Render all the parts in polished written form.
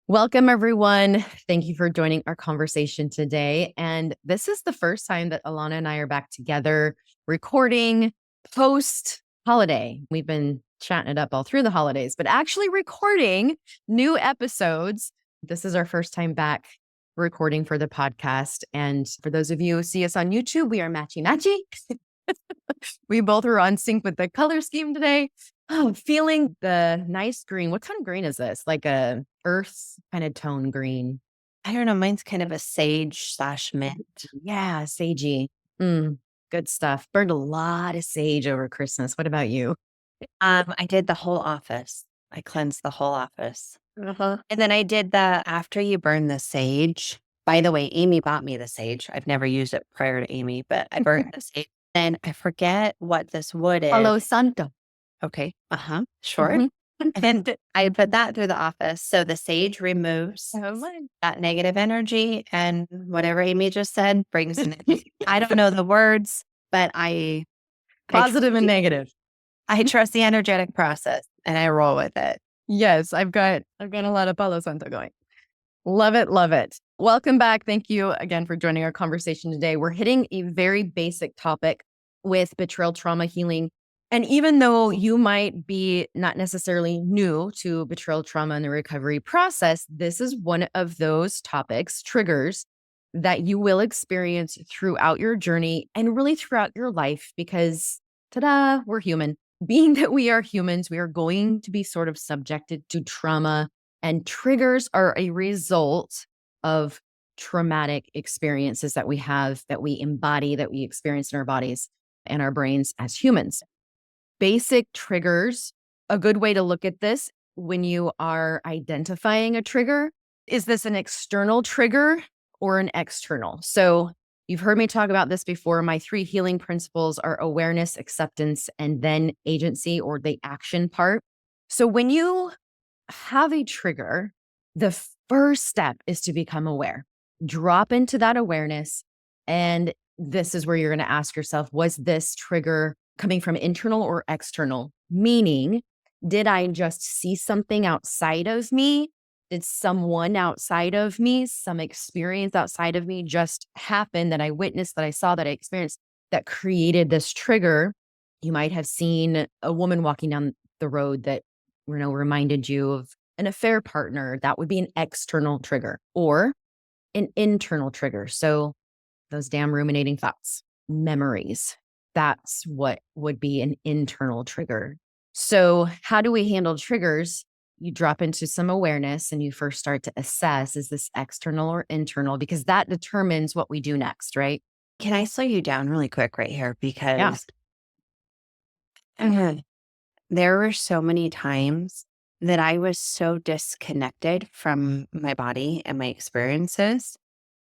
Welcome, everyone. Thank you for joining our conversation today. And this is the first time that Alana and I are back together recording post holiday. We've been chatting it up all through the holidays, but actually recording new episodes. This is our first time back recording for the podcast. And for those of you who see us on YouTube, we are matchy matchy. We both are on sync with the color scheme today. Oh, feeling the nice green. What kind of green is this? Like a earth kind of tone green. I don't know. Mine's kind of a sage/mint. Yeah, sagey. Good stuff. Burned a lot of sage over Christmas. What about you? I did the whole office. I cleansed the whole office. Uh-huh. And then I did the after you burn the sage. By the way, Amy bought me the sage. I've never used it prior to Amy, but I burned the sage. Then I forget what this wood Palo is. Santo. Okay. Sure. Mhm. And I put that through the office. So the sage removes that negative energy, and whatever Amy just said brings in I don't know the words, but I Positive and negative. I trust the energetic process and I roll with it. Yes, I've got a lot of Palo Santo going. Love it, love it. Welcome back. Thank you again for joining our conversation today. We're hitting a very basic topic with betrayal trauma healing. And even though you might be not necessarily new to betrayal trauma and the recovery process, this is one of those topics, triggers that you will experience throughout your journey and really throughout your life because, ta-da, we're human. Being that we are humans, we are going to be sort of subjected to trauma, and triggers are a result of traumatic experiences that we have, that we embody, that we experience in our bodies and our brains as humans. Basic triggers, a good way to look at this when you are identifying a trigger, is this an external trigger or an external? So you've heard me talk about this before. My 3 healing principles are awareness, acceptance, and then agency or the action part. So when you have a trigger, the first step is to become aware. Drop into that awareness. And this is where you're going to ask yourself, was this trigger coming from internal or external? Meaning, did I just see something outside of me? Did someone outside of me, some experience outside of me just happen that I witnessed, that I saw, that I experienced, that created this trigger? You might have seen a woman walking down the road that reminded you of an affair partner. That would be an external trigger, or an internal trigger. So those damn ruminating thoughts, memories, that's what would be an internal trigger. So how do we handle triggers? You drop into some awareness and you first start to assess, is this external or internal? Because that determines what we do next, right? Can I slow you down really quick right here? Yeah. Because there were so many times that I was so disconnected from my body and my experiences.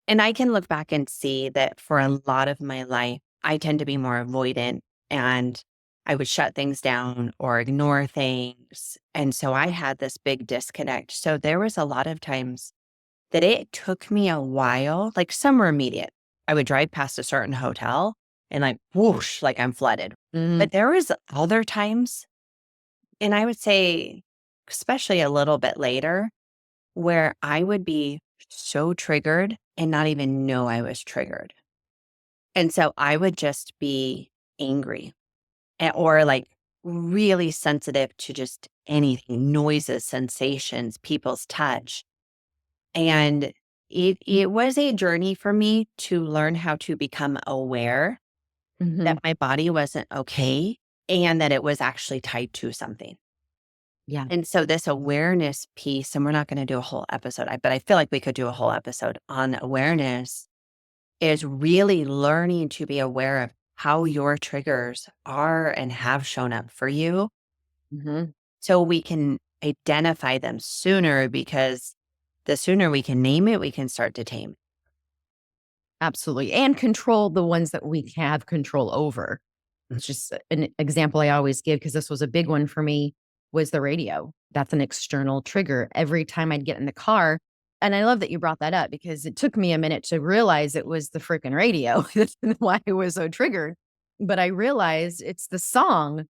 And I can look back and see that for a lot of my life, I tend to be more avoidant and I would shut things down or ignore things. And so I had this big disconnect. So there was a lot of times that it took me a while, like some were immediate. I would drive past a certain hotel and like whoosh, like I'm flooded. But there was other times, and I would say, especially a little bit later, where I would be so triggered and not even know I was triggered. And so I would just be angry or like really sensitive to just anything, noises, sensations, people's touch. And it was a journey for me to learn how to become aware that my body wasn't okay and that it was actually tied to something. Yeah. And so this awareness piece, and we're not going to do a whole episode, but I feel like we could do a whole episode on awareness, is really learning to be aware of how your triggers are and have shown up for you. So we can identify them sooner, because the sooner we can name it, we can start to tame it. Absolutely. And control the ones that we have control over. It's just an example I always give, because this was a big one for me, was the radio. That's an external trigger. Every time I'd get in the car, and I love that you brought that up, because it took me a minute to realize it was the freaking radio. That's why I was so triggered. But I realized it's the song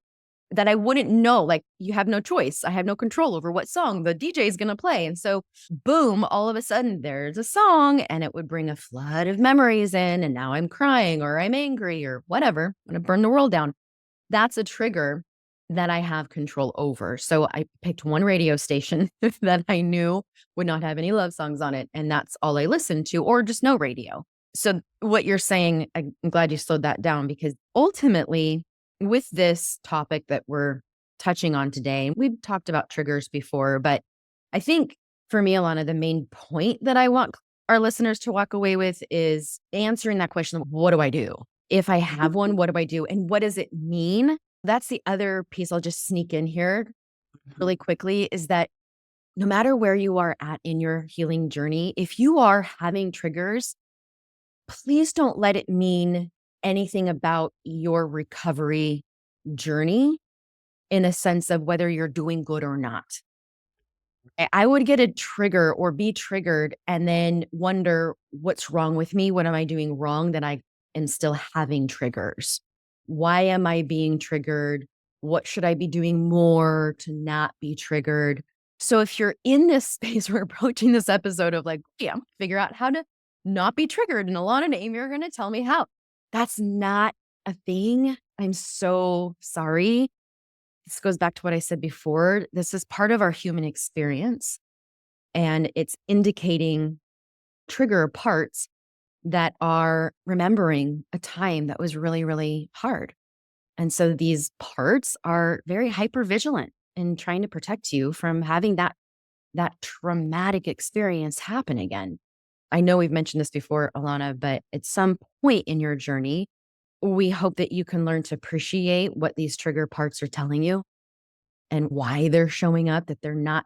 that I wouldn't know. Like, you have no choice. I have no control over what song the DJ is going to play. And so, boom, all of a sudden there's a song and it would bring a flood of memories in. And now I'm crying or I'm angry or whatever. I'm going to burn the world down. That's a trigger that I have control over. So I picked one radio station that I knew would not have any love songs on it. And that's all I listened to, or just no radio. So what you're saying, I'm glad you slowed that down, because ultimately, with this topic that we're touching on today, we've talked about triggers before, but I think for me, Alana, the main point that I want our listeners to walk away with is answering that question: what do I do? If I have one, what do I do? And what does it mean? That's the other piece I'll just sneak in here really quickly, is that no matter where you are at in your healing journey, if you are having triggers, please don't let it mean anything about your recovery journey in a sense of whether you're doing good or not. I would get a trigger or be triggered and then wonder, what's wrong with me? What am I doing wrong that I am still having triggers? Why am I being triggered? What should I be doing more to not be triggered? So if you're in this space, we're approaching this episode of like, yeah, figure out how to not be triggered. And Alana and Amy are going to tell me how. That's not a thing. I'm so sorry. This goes back to what I said before. This is part of our human experience, and it's indicating trigger parts that are remembering a time that was really, really hard. And so these parts are very hyper vigilant in trying to protect you from having that traumatic experience happen again. I know we've mentioned this before, Alana, but at some point in your journey, we hope that you can learn to appreciate what these trigger parts are telling you and why they're showing up, that they're not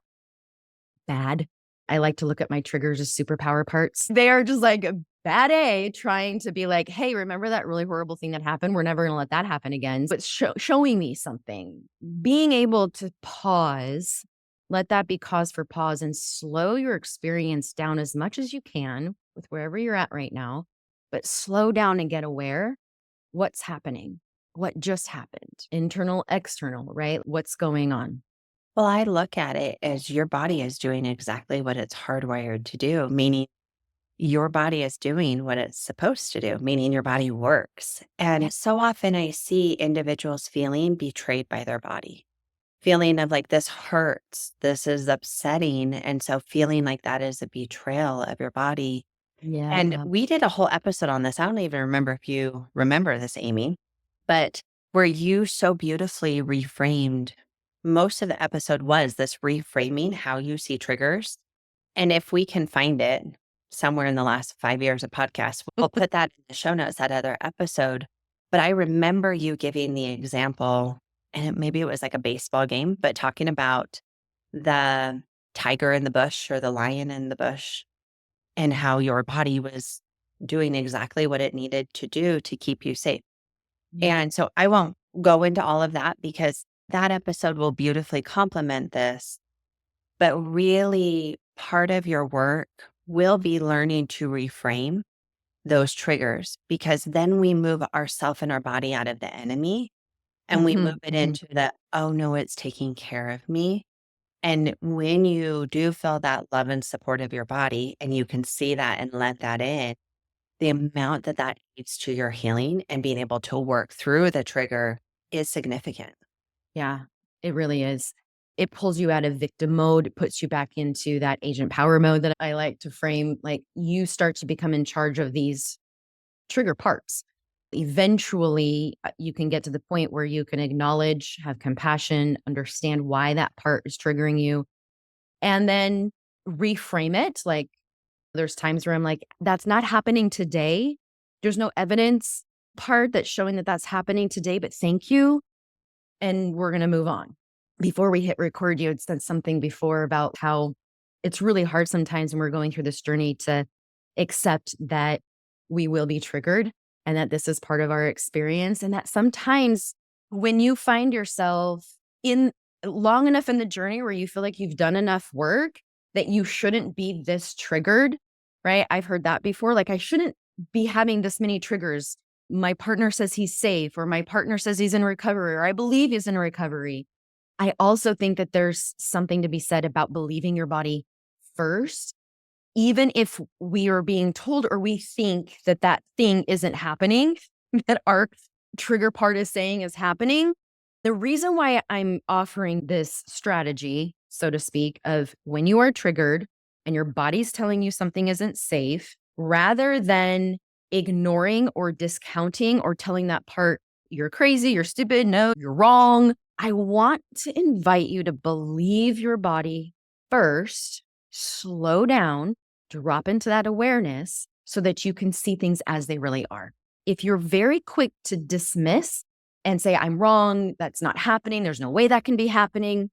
bad. I like to look at my triggers as superpower parts. They are just like bad A trying to be like, hey, remember that really horrible thing that happened? We're never going to let that happen again. But showing me something, being able to pause, let that be cause for pause, and slow your experience down as much as you can with wherever you're at right now, but slow down and get aware what's happening, what just happened, internal, external, right? What's going on? Well, I look at it as your body is doing exactly what it's hardwired to do, meaning your body is doing what it's supposed to do, meaning your body works. And so often I see individuals feeling betrayed by their body, feeling of like, this hurts, this is upsetting. And so feeling like that is a betrayal of your body. And Yeah. we did a whole episode on this. I don't even remember if you remember this, Amy, but where you so beautifully reframed, most of the episode was this reframing how you see triggers. And if we can find it somewhere in the last 5 years of podcasts, we'll put that in the show notes, that other episode. But I remember you giving the example, and maybe it was like a baseball game, but talking about the tiger in the bush or the lion in the bush, and how your body was doing exactly what it needed to do to keep you safe. Yeah. And so I won't go into all of that because that episode will beautifully complement this. But really, part of your work will be learning to reframe those triggers, because then we move ourself and our body out of the enemy and we move Mhm, it mhm. into the, oh no, it's taking care of me. And when you do feel that love and support of your body and you can see that and let that in, the amount that that adds to your healing and being able to work through the trigger is significant. Yeah, it really is. It pulls you out of victim mode, it puts you back into that agent power mode that I like to frame. Like, you start to become in charge of these trigger parts. Eventually, you can get to the point where you can acknowledge, have compassion, understand why that part is triggering you, and then reframe it. Like, there's times where I'm like, that's not happening today. There's no evidence part that's showing that that's happening today, but thank you. And we're going to move on. Before we hit record, you had said something before about how it's really hard sometimes when we're going through this journey to accept that we will be triggered and that this is part of our experience. And that sometimes when you find yourself in long enough in the journey where you feel like you've done enough work, that you shouldn't be this triggered, right? I've heard that before. Like, I shouldn't be having this many triggers my partner says he's safe, or my partner says he's in recovery, or I believe he's in recovery. I also think that there's something to be said about believing your body first, even if we are being told or we think that that thing isn't happening, that our trigger part is saying is happening. The reason why I'm offering this strategy, so to speak, of when you are triggered and your body's telling you something isn't safe, rather than ignoring or discounting or telling that part, you're crazy, you're stupid, no, you're wrong. I want to invite you to believe your body first, slow down, drop into that awareness so that you can see things as they really are. If you're very quick to dismiss and say, I'm wrong, that's not happening, there's no way that can be happening,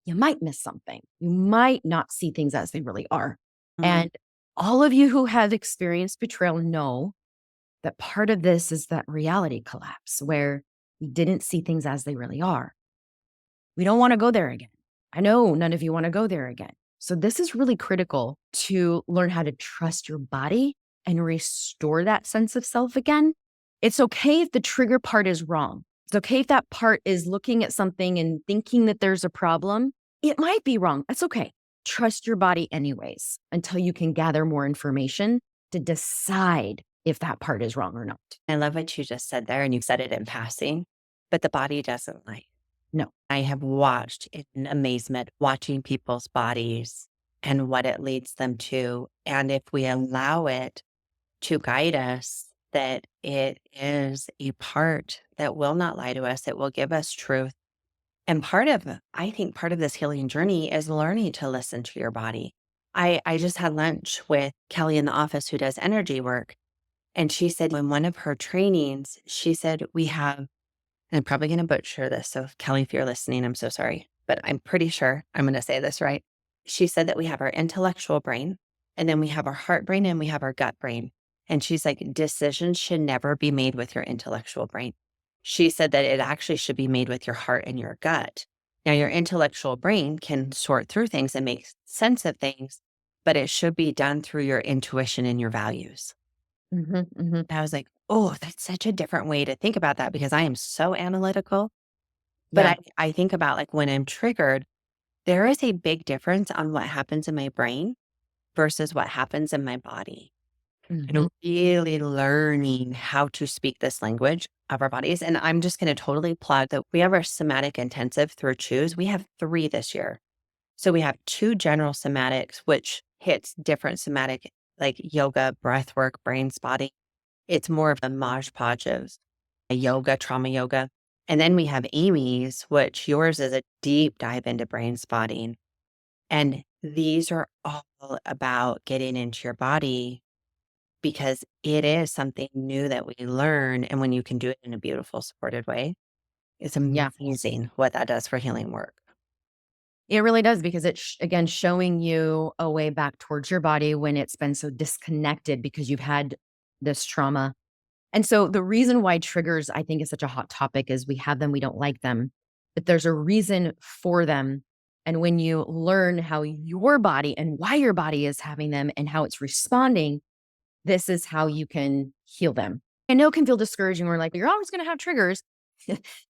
you might miss something. You might not see things as they really are. Mhm. And all of you who have experienced betrayal know that part of this is that reality collapse where we didn't see things as they really are. We don't want to go there again. I know none of you want to go there again. So, this is really critical to learn how to trust your body and restore that sense of self again. It's okay if the trigger part is wrong. It's okay if that part is looking at something and thinking that there's a problem. It might be wrong. That's okay. Trust your body, anyways, until you can gather more information to decide if that part is wrong or not. I love what you just said there, and you said it in passing, but the body doesn't lie. No. I have watched in amazement, watching people's bodies and what it leads them to. And if we allow it to guide us, that it is a part that will not lie to us, it will give us truth. And I think part of this healing journey is learning to listen to your body. I just had lunch with Kelly in the office who does energy work. And she said in one of her trainings, she said, we have, and I'm probably going to butcher this. So, Kelly, if you're listening, I'm so sorry, but I'm pretty sure I'm going to say this right. She said that we have our intellectual brain, and then we have our heart brain, and we have our gut brain. And she's like, decisions should never be made with your intellectual brain. She said that it actually should be made with your heart and your gut. Now, your intellectual brain can sort through things and make sense of things, but it should be done through your intuition and your values. Hmm. Hmm. I was like, "Oh, that's such a different way to think about that," because I am so analytical. But Yeah. I think about, like, when I'm triggered, there is a big difference on what happens in my brain versus what happens in my body. Hmm. And really learning how to speak this language of our bodies. And I'm just gonna totally plug that we have our somatic intensive through Choose. We have 3 this year. So we have 2 general somatics, which hits different somatic, like yoga, breath work, brain spotting. It's more of a modge podge of a yoga, trauma yoga. And then we have Amy's, which yours is a deep dive into brain spotting. And these are all about getting into your body because it is something new that we learn. And when you can do it in a beautiful, supported way, it's Yeah. amazing what that does for healing work. It really does because it's, again, showing you a way back towards your body when it's been so disconnected because you've had this trauma. And so the reason why triggers, I think, is such a hot topic is we have them, we don't like them, but there's a reason for them. And when you learn how your body and why your body is having them and how it's responding, this is how you can heal them. I know it can feel discouraging. We're like, you're always going to have triggers.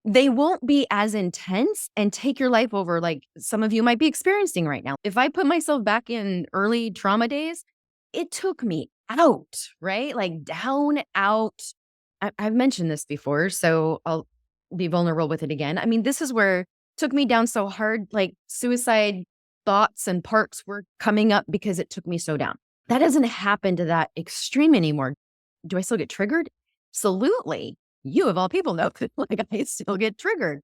They won't be as intense and take your life over like some of you might be experiencing right now. If I put myself back in early trauma days, it took me out, right? Like down, out. I've mentioned this before, so I'll be vulnerable with it again. I mean, this is where it took me down so hard, like suicide thoughts and parts were coming up because it took me so down. That doesn't happen to that extreme anymore. Do I still get triggered? Absolutely. You of all people know that like I still get triggered.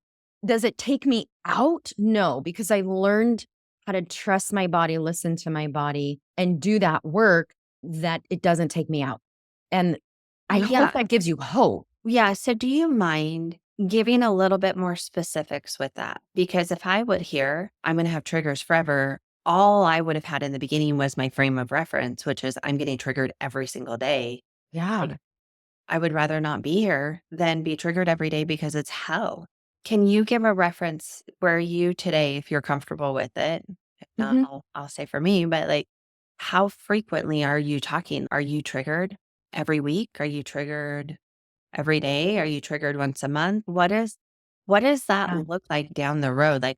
Does it take me out? No, because I learned how to trust my body, listen to my body, and do that work that it doesn't take me out. And I hope Yeah. that gives you hope. Yeah. So, do you mind giving a little bit more specifics with that? Because if I would hear, I'm going to have triggers forever, all I would have had in the beginning was my frame of reference, which is I'm getting triggered every single day. Yeah. Like, I would rather not be here than be triggered every day because it's hell. Can you give a reference where you today, if you're comfortable with it? If not, Mhm. I'll say for me, but like, how frequently are you talking? Are you triggered every week? Are you triggered? every day? Are you triggered once a month? What does that Yeah. look like down the road? Like,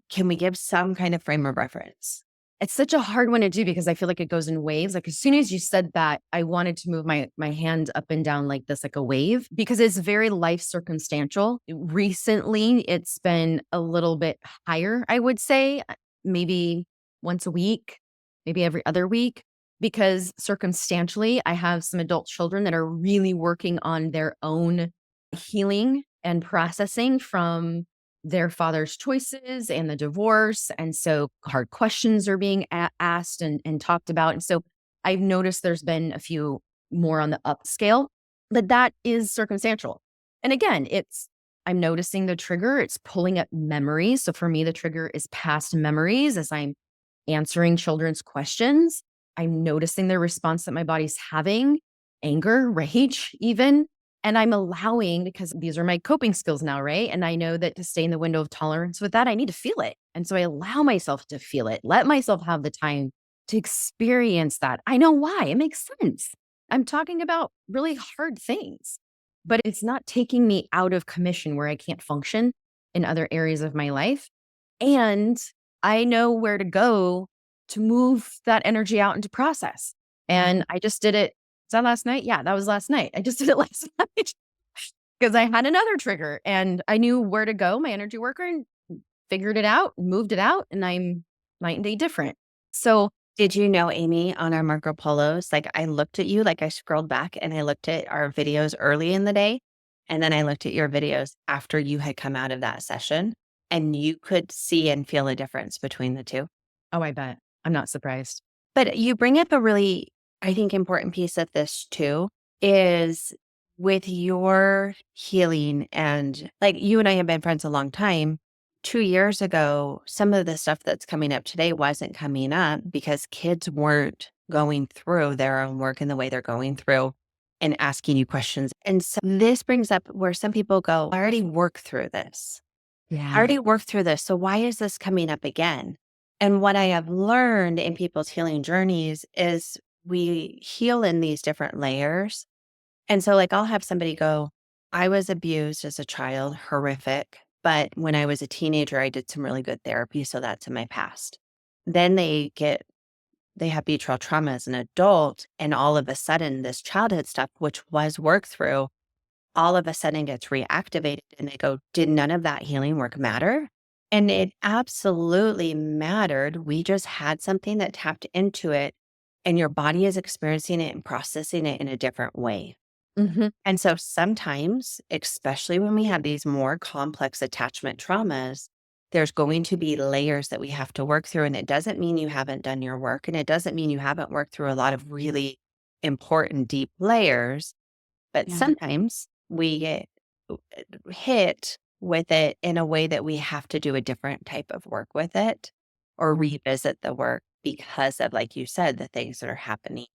can we give some kind of frame of reference? It's such a hard one to do because I feel like it goes in waves. Like as soon as you said that, I wanted to move my hand up and down like this, like a wave, because it's very life circumstantial. Recently, it's been a little bit higher, I would say, maybe once a week, maybe every other week, because circumstantially, I have some adult children that are really working on their own healing and processing from their father's choices and the divorce. And so hard questions are being asked and talked about. And so I've noticed there's been a few more on the upscale, but that is circumstantial. And again, I'm noticing the trigger, it's pulling up memories. So for me, the trigger is past memories as I'm answering children's questions. I'm noticing the response that my body's having, anger, rage, even. And I'm allowing, because these are my coping skills now, right? And I know that to stay in the window of tolerance with that, I need to feel it. And so I allow myself to feel it, let myself have the time to experience that. I know why. It makes sense. I'm talking about really hard things, but it's not taking me out of commission where I can't function in other areas of my life. And I know where to go to move that energy out into process. And I just did it. Was that last night? Yeah, that was last night. I just did it last night because I had another trigger and I knew where to go, my energy worker, and figured it out, moved it out, and I'm night and day different. So, Did you know, Amy, on our Marco Polos, like I looked at you, like I scrolled back and I looked at our videos early in the day. And then I looked at your videos after you had come out of that session and you could see and feel a difference between the two. oh, I bet. I'm not surprised. But you bring up a really, I think, important piece of this too, is with your healing and like you and I have been friends a long time. 2 years ago, some of the stuff that's coming up today wasn't coming up because kids weren't going through their own work in the way they're going through and asking you questions. And so this brings up where some people go, I already worked through this. I Yeah. already worked through this. So why is this coming up again? And what I have learned in people's healing journeys is we heal in these different layers. And so, like, I'll have somebody go, I was abused as a child, horrific. But when I was a teenager, I did some really good therapy. So that's in my past. Then they have betrayal trauma as an adult. And all of a sudden, this childhood stuff, which was worked through, all of a sudden gets reactivated and they go, did none of that healing work matter? And it absolutely mattered. We just had something that tapped into it and your body is experiencing it and processing it in a different way. Hmm. And so sometimes, especially when we have these more complex attachment traumas, there's going to be layers that we have to work through. And it doesn't mean you haven't done your work. And it doesn't mean you haven't worked through a lot of really important, deep layers. But Yeah. sometimes we get hit with it in a way that we have to do a different type of work with it or Yeah. revisit the work because of, like you said, the things that are happening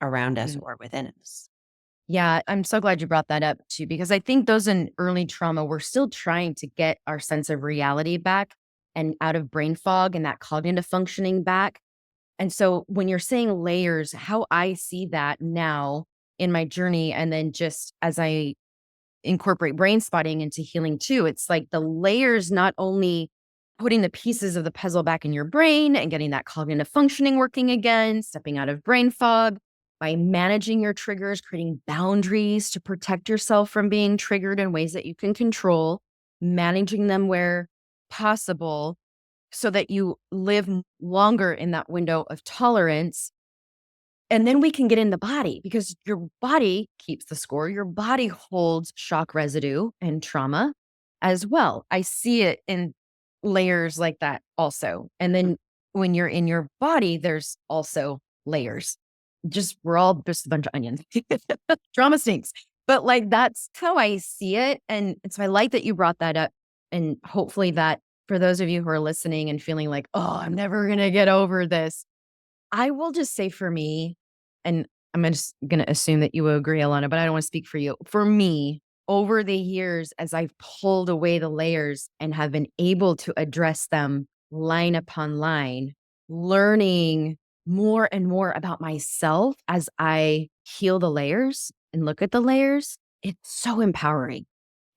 around us Yeah. or within us. Yeah, I'm so glad you brought that up too, because I think those in early trauma, we're still trying to get our sense of reality back and out of brain fog and that cognitive functioning back. And so when you're saying layers, how I see that now in my journey, and then just as I incorporate brain spotting into healing too, it's like the layers not only putting the pieces of the puzzle back in your brain and getting that cognitive functioning working again, stepping out of brain fog by managing your triggers, creating boundaries to protect yourself from being triggered in ways that you can control, managing them where possible so that you live longer in that window of tolerance. And then we can get in the body because your body keeps the score. Your body holds shock residue and trauma as well. I see it in layers like that also. And then when you're in your body, there's also layers. Just we're all just a bunch of onions. Trauma stinks. But like that's how I see it. And so I like that you brought that up. And hopefully that for those of you who are listening and feeling like, oh, I'm never gonna get over this, I will just say for me, and I'm just going to assume that you will agree, Alana, but I don't want to speak for you. For me, over the years, as I've pulled away the layers and have been able to address them line upon line, learning more and more about myself as I heal the layers and look at the layers, it's so empowering.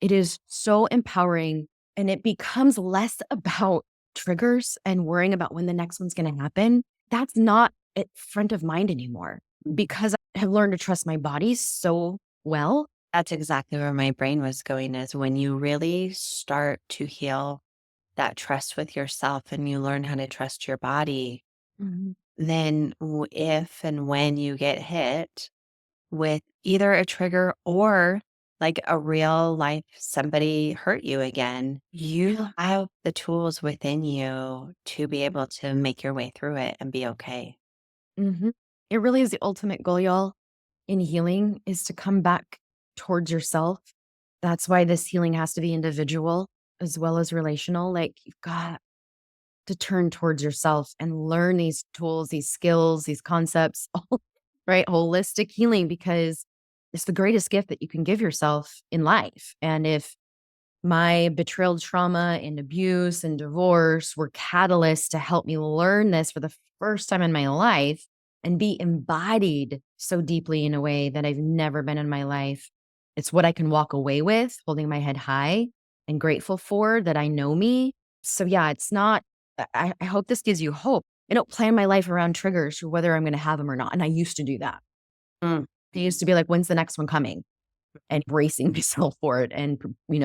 It is so empowering, and it becomes less about triggers and worrying about when the next one's gonna happen. That's not at front of mind anymore because I have learned to trust my body so well. That's exactly where my brain was going is when you really start to heal that trust with yourself and you learn how to trust your body, Mhm. then if and when you get hit with either a trigger or like a real life somebody hurt you again, you have the tools within you to be able to make your way through it and be okay. Mhm. It really is the ultimate goal, y'all, in healing is to come back towards yourself. That's why this healing has to be individual as well as relational. Like, you've got to turn towards yourself and learn these tools, these skills, these concepts, right? Holistic healing, because it's the greatest gift that you can give yourself in life. And if my betrayal trauma and abuse and divorce were catalysts to help me learn this for the first time in my life and be embodied so deeply in a way that I've never been in my life. It's what I can walk away with, holding my head high and grateful for that I know me. So, yeah, it's not, I hope this gives you hope. I don't plan my life around triggers, whether I'm going to have them or not. And I used to do that. Mm. I used to be like, when's the next one coming? And bracing myself for it and,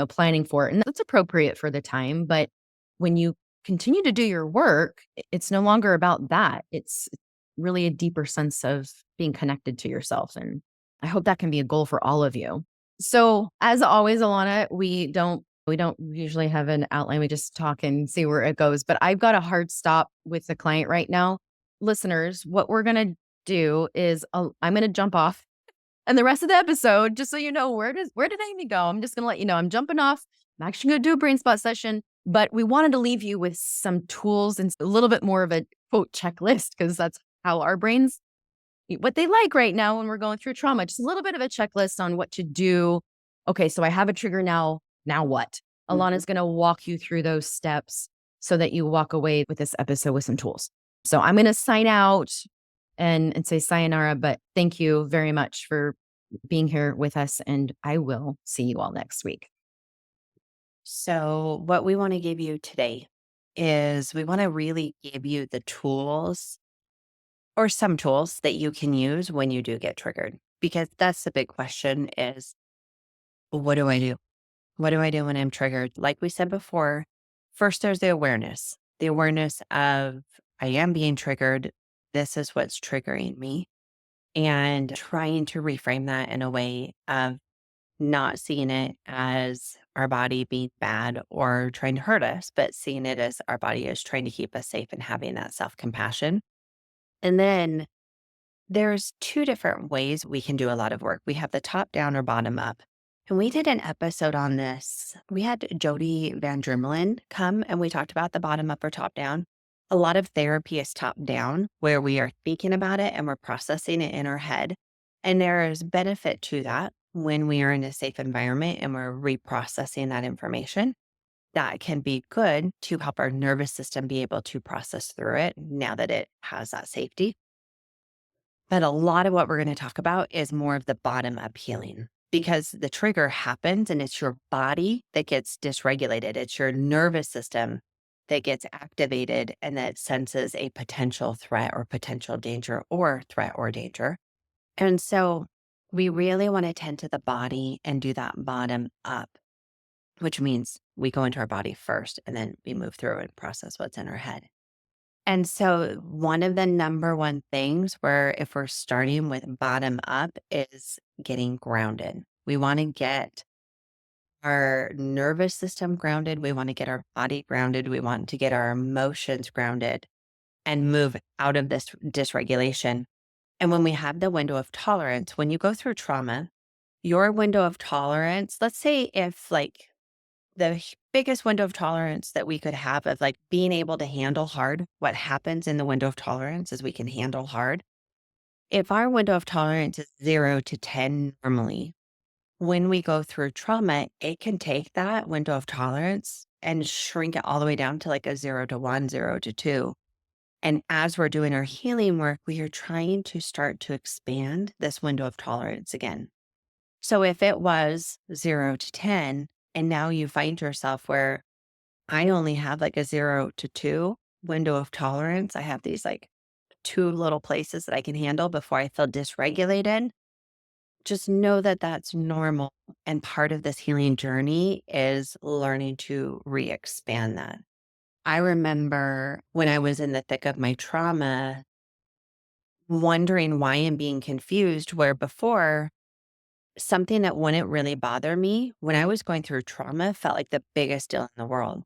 planning for it. And that's appropriate for the time. But when you continue to do your work, it's no longer about that. It's really a deeper sense of being connected to yourself. And I hope that can be a goal for all of you. So as always, Alana, we don't usually have an outline. We just talk and see where it goes. But I've got a hard stop with the client right now. Listeners, what we're gonna do is I'm gonna jump off and the rest of the episode, just so you know, where did Amy go? I'm just gonna let you know I'm jumping off. I'm actually gonna do a brain spot session, but we wanted to leave you with some tools and a little bit more of a quote checklist because that's how our brains what they like right now when we're going through trauma. Just a little bit of a checklist on what to do. Okay, so I have a trigger now. Now what? Mhm. Alana's gonna walk you through those steps so that you walk away with this episode with some tools. So I'm gonna sign out and say sayonara, but thank you very much for being here with us. And I will see you all next week. So, what we want to give you today is we want to really give you the tools or some tools that you can use when you do get triggered. Because that's the big question is what do I do? What do I do when I'm triggered? Like we said before, first there's the awareness of I am being triggered. This is what's triggering me. And trying to reframe that in a way of not seeing it as our body being bad or trying to hurt us, but seeing it as our body is trying to keep us safe and having that self compassion. And then there's two different ways we can do a lot of work. We have the top down or bottom up. And we did an episode on this. We had Jody Van Dremelen come and we talked about the bottom up or top down. A lot of therapy is top down, where we are thinking about it and we're processing it in our head. And there is benefit to that when we are in a safe environment and we're reprocessing that information. That can be good to help our nervous system be able to process through it now that it has that safety. But a lot of what we're going to talk about is more of the bottom up healing because the trigger happens and it's your body that gets dysregulated. It's your nervous system that gets activated and that senses a potential threat or potential danger or threat or danger. And so we really want to tend to the body and do that bottom up, which means we go into our body first and then we move through and process what's in our head. And so, one of the number one things where if we're starting with bottom up is getting grounded. We want to get our nervous system grounded. We want to get our body grounded. We want to get our emotions grounded and move out of this dysregulation. And when we have the window of tolerance, when you go through trauma, your window of tolerance, let's say if like biggest window of tolerance that we could have of like being able to handle hard. What happens in the window of tolerance is we can handle hard. If our window of tolerance is 0 to 10 normally, when we go through trauma, it can take that window of tolerance and shrink it all the way down to like a 0 to 1, 0 to 2. And as we're doing our healing work, we are trying to start to expand this window of tolerance again So if it was 0 to 10, and now you find yourself where I only have like a 0 to 2 window of tolerance, I have these like two little places that I can handle before I feel dysregulated. Just know that that's normal. And part of this healing journey is learning to re expand that. I remember when I was in the thick of my trauma, wondering why and being confused, where before something that wouldn't really bother me when I was going through trauma felt like the biggest deal in the world.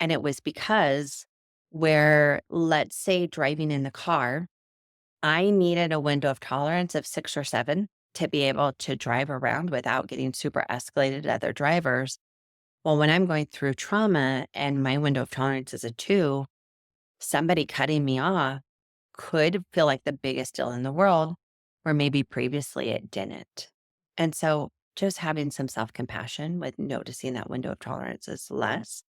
And it was because where, let's say, driving in the car, I needed a window of tolerance of 6 or 7 to be able to drive around without getting super escalated at other drivers. Well, when I'm going through trauma and my window of tolerance is a 2, somebody cutting me off could feel like the biggest deal in the world, where maybe previously it didn't. And so just having some self compassion with noticing that window of tolerance is less.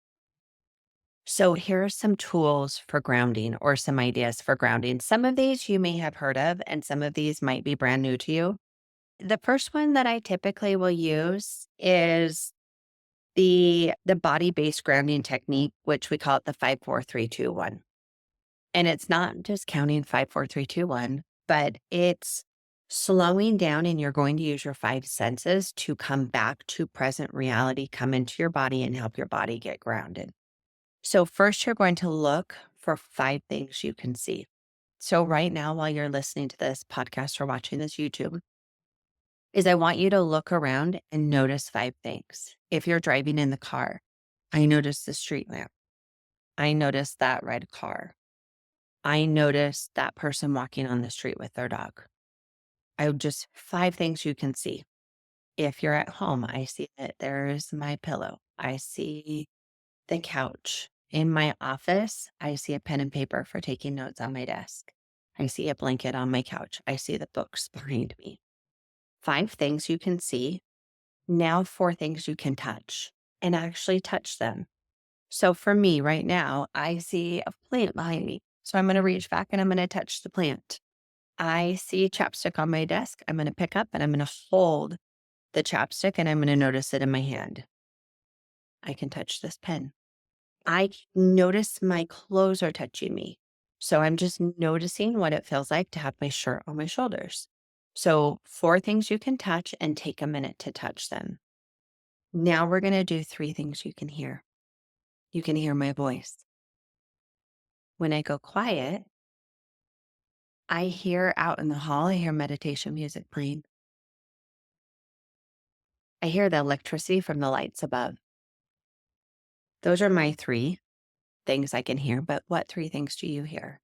So here are some tools for grounding or some ideas for grounding. Some of these you may have heard of, and some of these might be brand new to you. The first one that I typically will use is the body-based grounding technique, which we call it the 5 4 3 2 1. And it's not just counting 5 4 3 2 1, but it's slowing down, and you're going to use your 5 senses to come back to present reality, come into your body and help your body get grounded. So first you're going to look for 5 things you can see. So right now, while you're listening to this podcast or watching this YouTube, is I want you to look around and notice 5 things. If you're driving in the car, I notice the street lamp. I notice that red car. I notice that person walking on the street with their dog. I would just 5 things you can see. If you're at home, I see that there's my pillow. I see the couch. In my office, I see a pen and paper for taking notes on my desk. I see a blanket on my couch. I see the books behind me. 5 things you can see. Now, 4 things you can touch and actually touch them. So for me right now, I see a plant behind me. So I'm going to reach back and I'm going to touch the plant. I see chapstick on my desk. I'm going to pick up and I'm going to hold the chapstick and I'm going to notice it in my hand. I can touch this pen. I notice my clothes are touching me. So I'm just noticing what it feels like to have my shirt on my shoulders. So 4 things you can touch and take a minute to touch them. Now we're going to do 3 things you can hear. You can hear my voice. When I go quiet, I hear out in the hall, I hear meditation music playing. I hear the electricity from the lights above. Those are my 3 things I can hear. But what 3 things do you hear?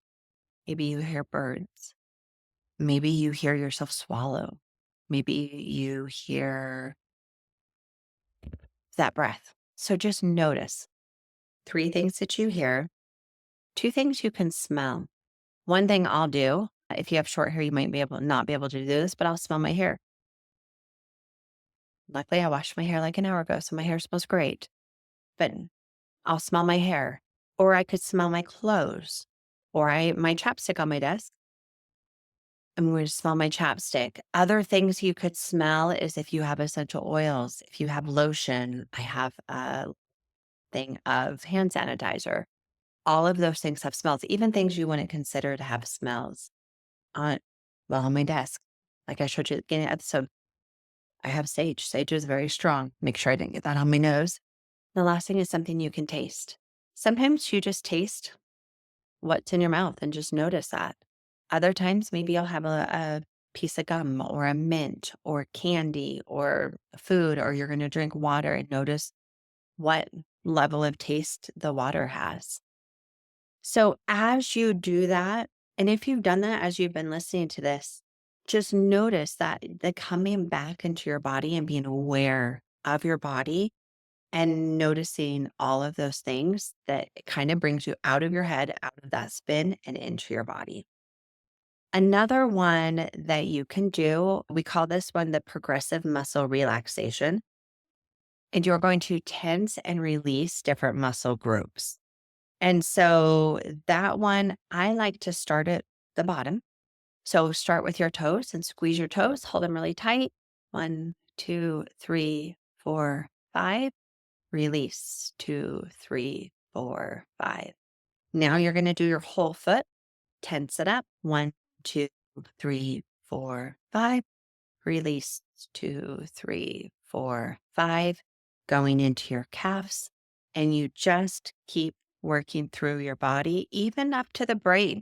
Maybe you hear birds. Maybe you hear yourself swallow. Maybe you hear that breath. So just notice 3 things that you hear, 2 things you can smell. One thing I'll do, if you have short hair, you might be able not be able to do this, but I'll smell my hair. Luckily, I washed my hair like an hour ago, so my hair smells great. But I'll smell my hair, or I could smell my clothes, or my chapstick on my desk. I'm going to smell my chapstick. Other things you could smell is if you have essential oils, if you have lotion. I have a thing of hand sanitizer. All of those things have smells, even things you wouldn't consider to have smells. On on my desk, like I showed you at the beginning of the episode, I have sage. Sage is very strong. Make sure I didn't get that on my nose. The last thing is something you can taste. Sometimes you just taste what's in your mouth and just notice that. Other times, maybe you'll have a piece of gum or a mint or candy or food, or you're going to drink water and notice what level of taste the water has. So as you do that, and if you've done that as you've been listening to this, just notice that the coming back into your body and being aware of your body and noticing all of those things that it kind of brings you out of your head, out of that spin and into your body. Another one that you can do, we call this one the progressive muscle relaxation. And you're going to tense and release different muscle groups. And so that one, I like to start at the bottom. So start with your toes and squeeze your toes, hold them really tight. 1, 2, 3, 4, 5. Release 2, 3, 4, 5. Now you're going to do your whole foot. Tense it up. 1, 2, 3, 4, 5. Release 2, 3, 4, 5. Going into your calves. And you just keep working through your body, even up to the brain.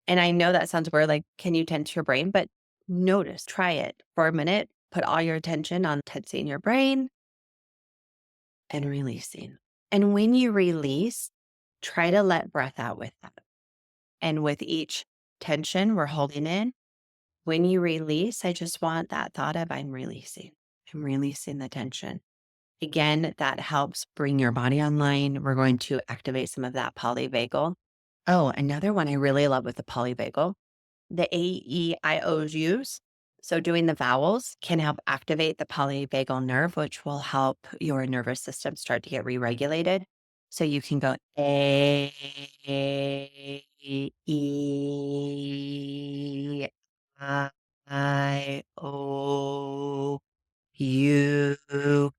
And I know that sounds weird, like, can you tense your brain? But notice, try it for a minute. Put all your attention on tensing your brain and releasing. And when you release, try to let breath out with that. And with each tension we're holding in, when you release, I just want that thought of I'm releasing. I'm releasing the tension. Again, that helps bring your body online. We're going to activate some of that polyvagal. Oh, another one I really love with the polyvagal, the A, E, I, O's, U's. So doing the vowels can help activate the polyvagal nerve, which will help your nervous system start to get re-regulated. So you can go A, E, I, O, U.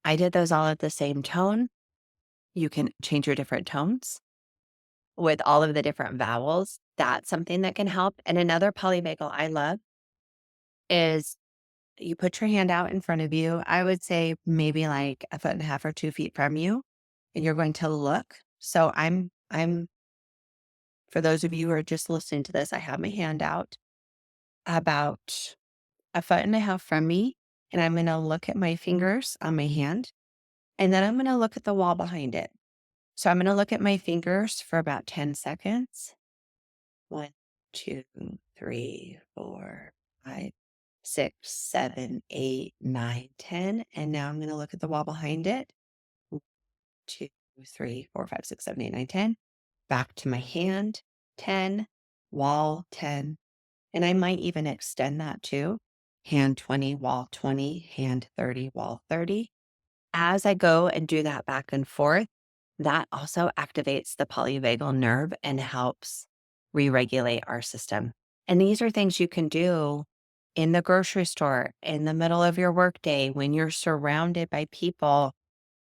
I did those all at the same tone. You can change your different tones with all of the different vowels. That's something that can help. And another polyvagal I love is you put your hand out in front of you. I would say maybe like a foot and a half or 2 feet from you, and you're going to look. So I'm for those of you who are just listening to this, I have my hand out about a foot and a half from me, and I'm going to look at my fingers on my hand, and then I'm going to look at the wall behind it. So I'm going to look at my fingers for about 10 seconds. 1, 2, 3, 4, 5, 6, 7, 8, 9, 10. And now I'm going to look at the wall behind it. 1, 2, 3, 4, 5, 6, 7, 8, 9, 10. Back to my hand. 10. Wall 10. And I might even extend that too. Hand 20, wall 20, hand 30, wall 30. As I go and do that back and forth, that also activates the polyvagal nerve and helps re-regulate our system. And these are things you can do in the grocery store, in the middle of your workday, when you're surrounded by people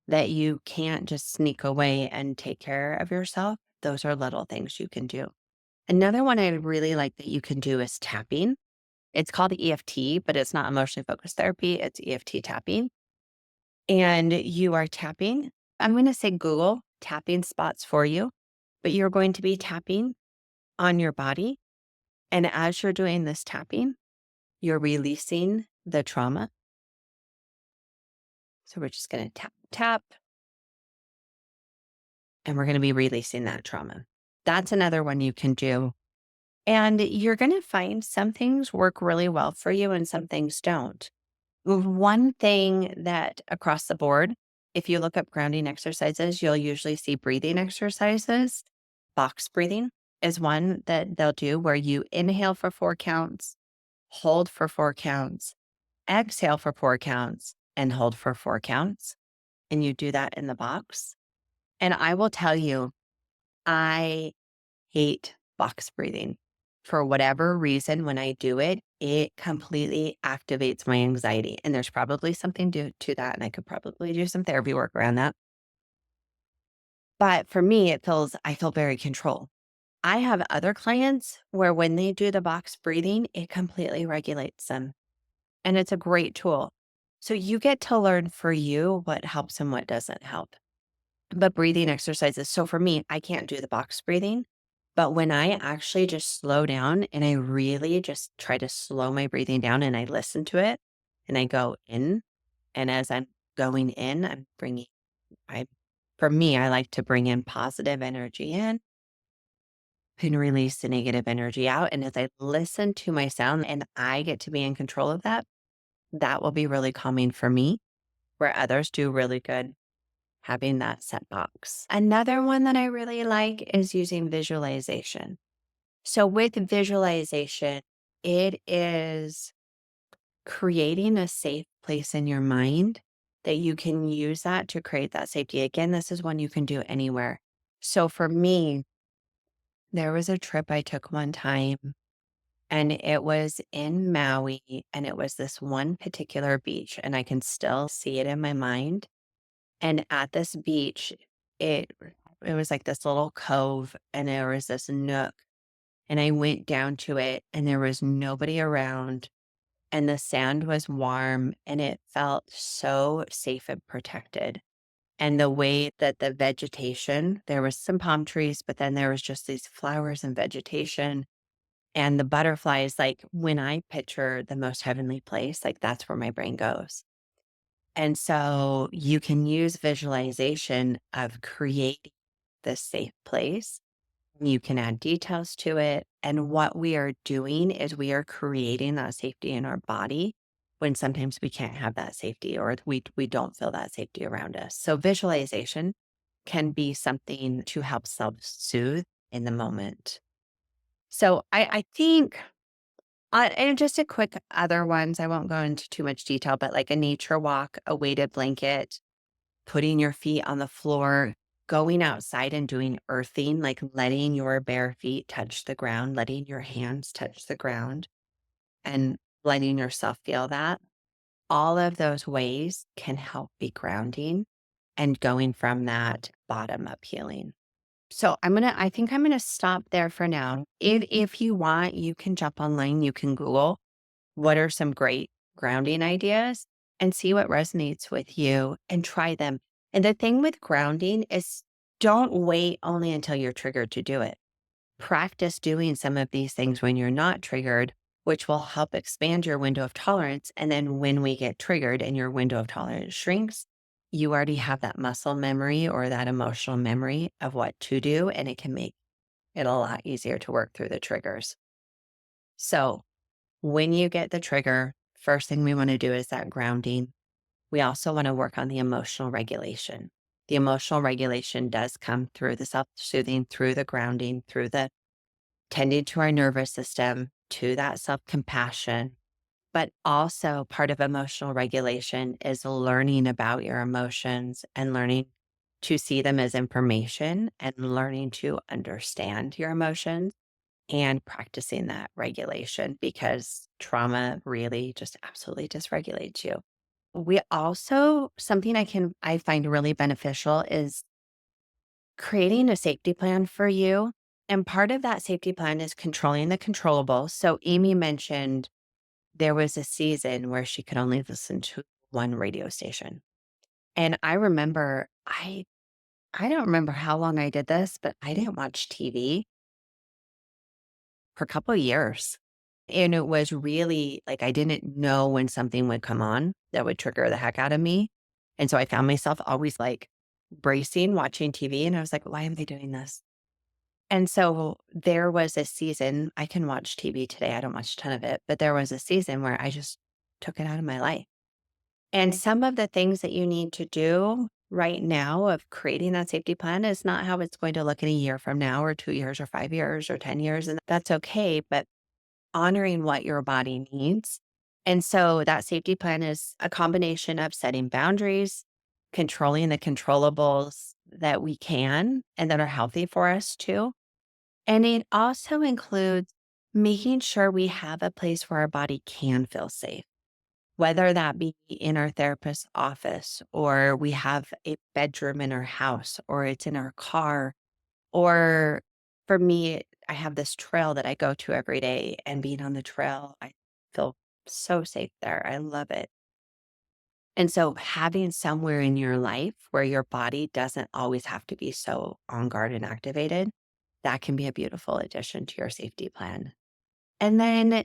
that you can't just sneak away and take care of yourself. Those are little things you can do. Another one I really like that you can do is tapping. It's called EFT, but it's not emotionally focused therapy. It's EFT tapping. And you are tapping. I'm going to say Google tapping spots for you, but you're going to be tapping on your body. And as you're doing this tapping, you're releasing the trauma. So we're just going to tap, tap, and we're going to be releasing that trauma. That's another one you can do. And you're going to find some things work really well for you and some things don't. One thing that across the board, if you look up grounding exercises, you'll usually see breathing exercises. Box breathing is one that they'll do where you inhale for 4 counts, hold for 4 counts, exhale for 4 counts, and hold for 4 counts. And you do that in the box. And I will tell you, I hate box breathing. For whatever reason, when I do it, it completely activates my anxiety. And there's probably something to that. And I could probably do some therapy work around that. But for me, I feel very controlled. I have other clients where when they do the box breathing, it completely regulates them. And it's a great tool. So you get to learn for you what helps and what doesn't help. But breathing exercises. So for me, I can't do the box breathing. But when I actually just slow down and I really just try to slow my breathing down and I listen to it and I go in, and as I'm going in, for me, I like to bring in positive energy in and release the negative energy out. And as I listen to my sound and I get to be in control of that, that will be really calming for me, where others do really good having that set box. Another one that I really like is using visualization. So with visualization, it is creating a safe place in your mind that you can use that to create that safety. Again, this is one you can do anywhere. So for me, there was a trip I took one time And it was in Maui, and it was this one particular beach, and I can still see it in my mind. And at this beach, it it was like this little cove, and there was this nook, and I went down to it, and there was nobody around, and the sand was warm, and it felt so safe and protected. And the way that the vegetation, there was some palm trees, but then there was just these flowers and vegetation and the butterflies. Like when I picture the most heavenly place, like that's where my brain goes. And so you can use visualization of creating this safe place. You can add details to it. And what we are doing is we are creating that safety in our body when sometimes we can't have that safety or we don't feel that safety around us. So visualization can be something to help self-soothe in the moment. So I think and just a quick other ones, I won't go into too much detail, but like a nature walk, a weighted blanket, putting your feet on the floor, going outside and doing earthing, like letting your bare feet touch the ground, letting your hands touch the ground, and letting yourself feel that. All of those ways can help be grounding and going from that bottom up healing. So I think I'm gonna stop there for now. If you want, you can jump online, you can Google what are some great grounding ideas and see what resonates with you and try them. And the thing with grounding is don't wait only until you're triggered to do it. Practice doing some of these things when you're not triggered, which will help expand your window of tolerance. And then when we get triggered and your window of tolerance shrinks, you already have that muscle memory or that emotional memory of what to do, and it can make it a lot easier to work through the triggers. So, when you get the trigger, first thing we want to do is that grounding. We also want to work on the emotional regulation. The emotional regulation does come through the self soothing, through the grounding, through the tending to our nervous system, to that self compassion. But also, part of emotional regulation is learning about your emotions and learning to see them as information and learning to understand your emotions and practicing that regulation because trauma really just absolutely dysregulates you. We also, something I find really beneficial is creating a safety plan for you. And part of that safety plan is controlling the controllables. So Amy mentioned there was a season where she could only listen to one radio station. And I remember I don't remember how long I did this, but I didn't watch TV for a couple of years. And it was really like I didn't know when something would come on that would trigger the heck out of me. And so I found myself always like bracing, watching TV. And I was like, why am I doing this? And so there was a season, I can watch TV today. I don't watch a ton of it, but there was a season where I just took it out of my life. And some of the things that you need to do right now of creating that safety plan is not how it's going to look in a year from now, or 2 years, or 5 years, or 10 years. And that's okay. But honoring what your body needs. And so that safety plan is a combination of setting boundaries, controlling the controllables that we can and that are healthy for us too. And it also includes making sure we have a place where our body can feel safe, whether that be in our therapist's office, or we have a bedroom in our house, or it's in our car, or for me, I have this trail that I go to every day, and being on the trail, I feel so safe there. I love it. And so having somewhere in your life where your body doesn't always have to be so on guard and activated, that can be a beautiful addition to your safety plan. And then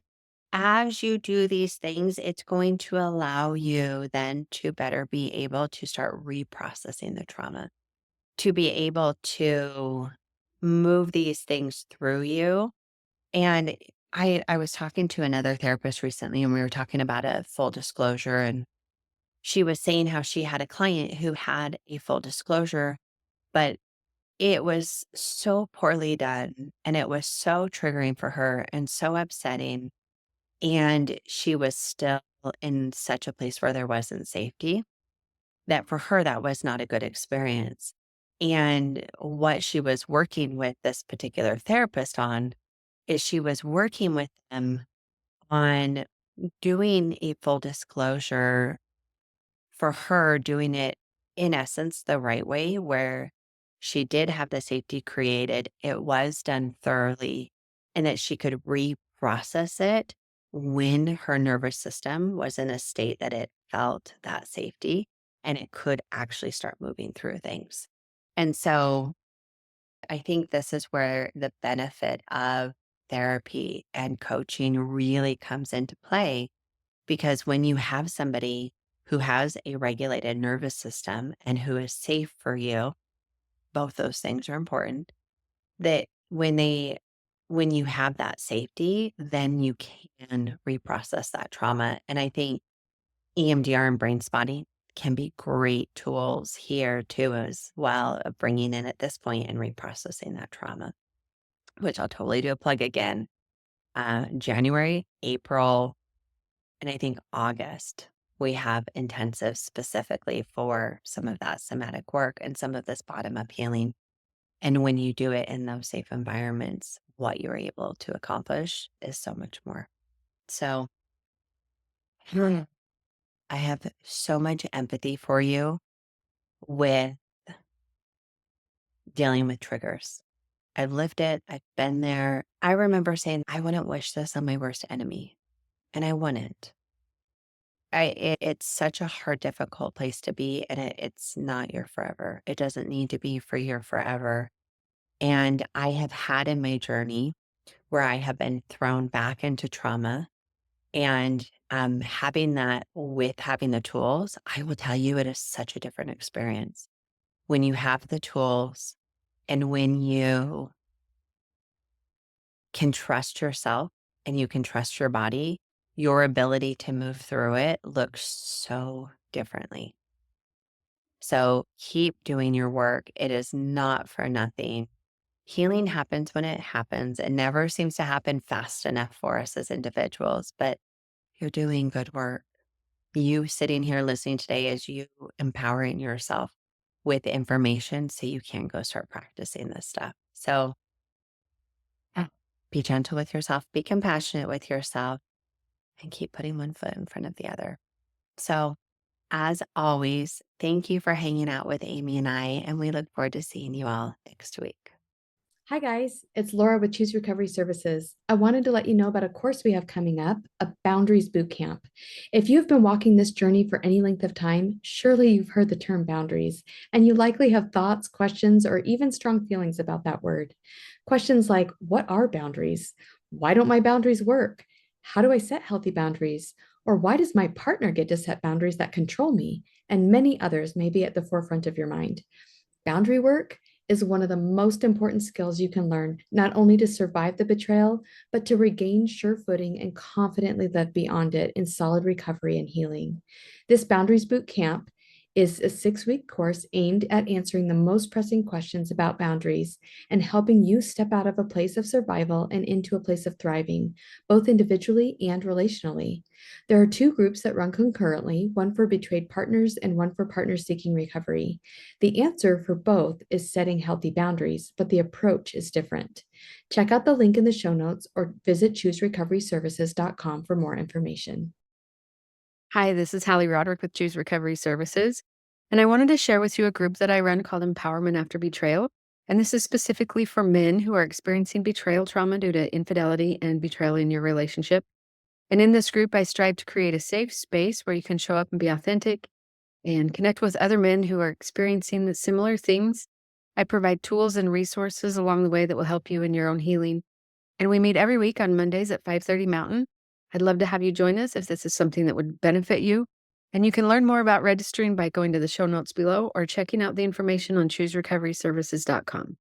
as you do these things, it's going to allow you then to better be able to start reprocessing the trauma, to be able to move these things through you. And I was talking to another therapist recently, and we were talking about a full disclosure, and she was saying how she had a client who had a full disclosure, but it was so poorly done and it was so triggering for her and so upsetting. And she was still in such a place where there wasn't safety that for her, that was not a good experience. And what she was working with this particular therapist on is she was working with them on doing a full disclosure for her, doing it in essence the right way, where she did have the safety created, it was done thoroughly, and that she could reprocess it when her nervous system was in a state that it felt that safety and it could actually start moving through things. And so I think this is where the benefit of therapy and coaching really comes into play, because when you have somebody who has a regulated nervous system and who is safe for you, both those things are important. That when you have that safety, then you can reprocess that trauma. And I think EMDR and brain spotting can be great tools here too, as well, of bringing in at this point and reprocessing that trauma, which I'll totally do a plug again. January, April, and I think August, we have intensive specifically for some of that somatic work and some of this bottom up healing. And when you do it in those safe environments, what you're able to accomplish is so much more. So I have so much empathy for you with dealing with triggers. I've lived it, I've been there. I remember saying, I wouldn't wish this on my worst enemy, and I wouldn't. It's such a hard, difficult place to be, and it's not your forever. It doesn't need to be for your forever. And I have had in my journey where I have been thrown back into trauma, and having that with having the tools, I will tell you, it is such a different experience when you have the tools and when you can trust yourself and you can trust your body. Your ability to move through it looks so differently. So keep doing your work. It is not for nothing. Healing happens when it happens. It never seems to happen fast enough for us as individuals, but you're doing good work. You sitting here listening today is you empowering yourself with information so you can go start practicing this stuff. So be gentle with yourself, be compassionate with yourself, and keep putting one foot in front of the other. So, as always, thank you for hanging out with Amie and I, and we look forward to seeing you all next week. Hi, guys. It's Laura with Choose Recovery Services. I wanted to let you know about a course we have coming up, a Boundaries Boot Camp. If you've been walking this journey for any length of time, surely you've heard the term boundaries, and you likely have thoughts, questions, or even strong feelings about that word. Questions like, what are boundaries? Why don't my boundaries work? How do I set healthy boundaries? Or why does my partner get to set boundaries that control me? And many others may be at the forefront of your mind. Boundary work is one of the most important skills you can learn, not only to survive the betrayal, but to regain sure footing and confidently live beyond it in solid recovery and healing. This Boundaries Boot Camp is a 6-week course aimed at answering the most pressing questions about boundaries and helping you step out of a place of survival and into a place of thriving, both individually and relationally. There are 2 groups that run concurrently, one for betrayed partners and one for partners seeking recovery. The answer for both is setting healthy boundaries, but the approach is different. Check out the link in the show notes or visit chooserecoveryservices.com for more information. Hi, this is Hallie Roderick with Choose Recovery Services, and I wanted to share with you a group that I run called Empowerment After Betrayal. And this is specifically for men who are experiencing betrayal trauma due to infidelity and betrayal in your relationship. And in this group, I strive to create a safe space where you can show up and be authentic and connect with other men who are experiencing the similar things. I provide tools and resources along the way that will help you in your own healing. And we meet every week on Mondays at 5:30 Mountain. I'd love to have you join us if this is something that would benefit you. And you can learn more about registering by going to the show notes below or checking out the information on chooserecoveryservices.com.